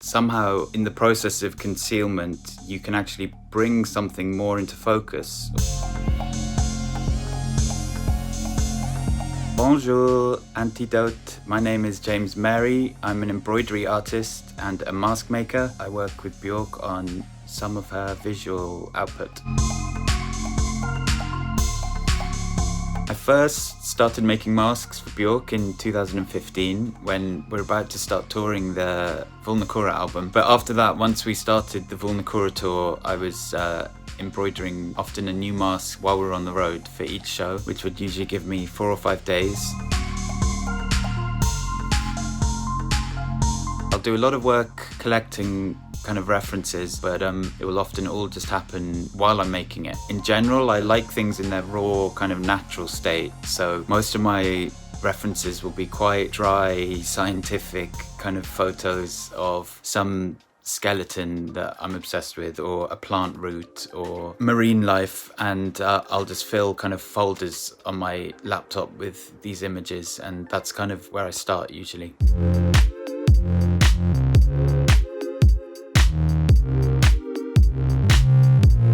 somehow in the process of concealment, you can actually bring something more into focus. Bonjour, Antidote. My name is James Mary. I'm an embroidery artist and a mask maker. I work with Björk on some of her visual output. I first started making masks for Björk in 2015 when we're about to start touring the Vulnicura album. But after that, once we started the Vulnicura tour, I was embroidering often a new mask while we were on the road for each show, which would usually give me 4 or 5 days. I'll do a lot of work collecting kind of references, but it will often all just happen while I'm making it. In general, I like things in their raw kind of natural state, so most of my references will be quite dry, scientific kind of photos of some skeleton that I'm obsessed with, or a plant root, or marine life, and I'll just fill kind of folders on my laptop with these images, and that's kind of where I start usually.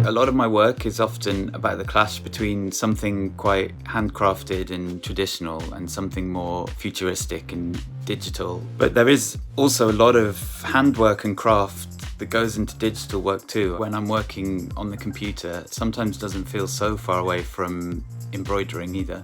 A lot of my work is often about the clash between something quite handcrafted and traditional and something more futuristic and digital. But there is also a lot of handwork and craft that goes into digital work too. When I'm working on the computer, it sometimes doesn't feel so far away from embroidering either.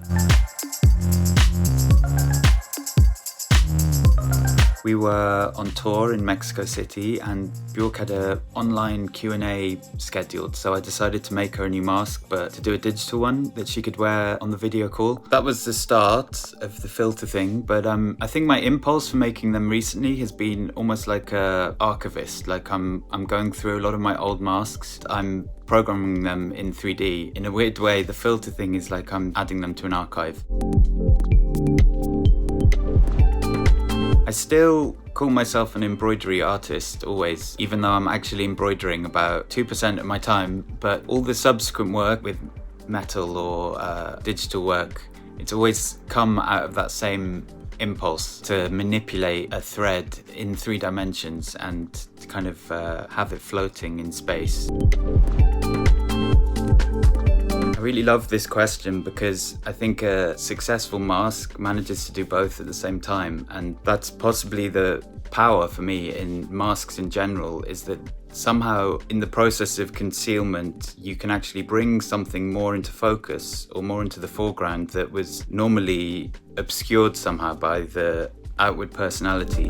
We were on tour in Mexico City and Björk had an online Q&A scheduled, so I decided to make her a new mask, but to do a digital one that she could wear on the video call. That was the start of the filter thing, but I think my impulse for making them recently has been almost like an archivist. Like I'm going through a lot of my old masks. I'm programming them in 3D. In a weird way, the filter thing is like I'm adding them to an archive. I still call myself an embroidery artist always, even though I'm actually embroidering about 2% of my time, but all the subsequent work with metal or digital work, it's always come out of that same impulse to manipulate a thread in 3 dimensions and to kind of have it floating in space. I really love this question because I think a successful mask manages to do both at the same time, and that's possibly the power for me in masks in general, is that somehow in the process of concealment you can actually bring something more into focus or more into the foreground that was normally obscured somehow by the outward personality.